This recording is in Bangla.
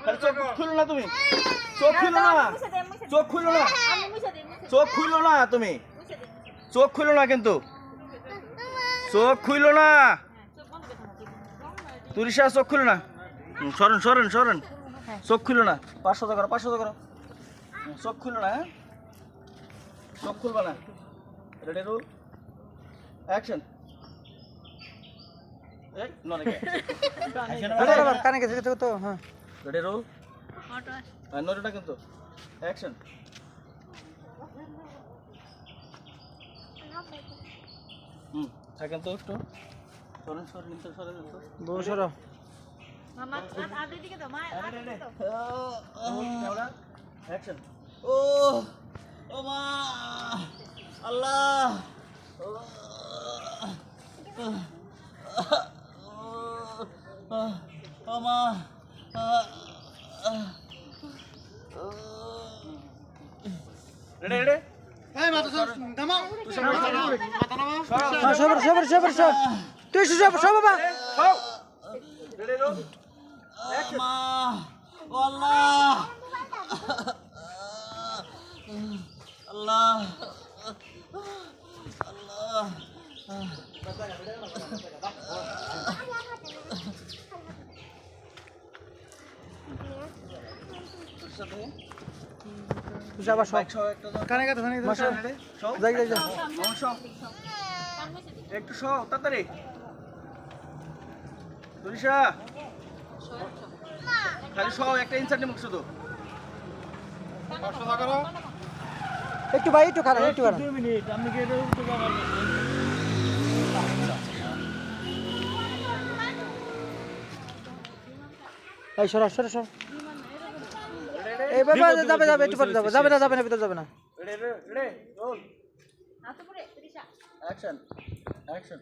খালি চোখ খুলো না তুমি, চোখ খুলো না, চোখ খুলো না, চোখ খুলো না তুমি, চোখ খুলো না কিন্তু, চোখ খুলো না তুরিশা, চোখ খুলো না। সরেন সরেন সরেন, চোখ খুলো না, 500 করো 500 করো, চোখ খুলো না, হ্যাঁ চোখ খুলবা না। Ready rule action. এই নরে কানে গেছে তো। হ্যাঁ রেডি রুল নরেটা কিন্তু অ্যাকশন। থাকেন তো একটু সরেন সরেন নিচে সরেন তো বউ সরো মামা আর দিকে দাও মা আর দিকে দাও অ্যাকশন। ও ও মা আল্লাহ, ও মা রেডি রেডি এই মাথা নামাও, মাথা নামাও। সবর সবর সবর সব তুই সব সব বাবা রেডি রো মা ও আল্লাহ আল্লাহ আল্লাহ তুই আবার সব কানে গেছে কানে গেছে যাই যাই যাই একটু শো তাড়াতাড়ি তুরিশা, খালি শো একটা ইনসার্ট নিমুখ শুধু। একটু ভাই একটু খারাপ একটু খারাপ 2 মিনিট আমি কি এটা উঠতে পারবো? এই সরা সরা সরা এই বাবা যাবে যাবে একটু পরে যাবে যাবে না যাবে না ভিতর যাবে না রেডি রেডি রোল হাত উপরে ত্রিশা অ্যাকশন অ্যাকশন।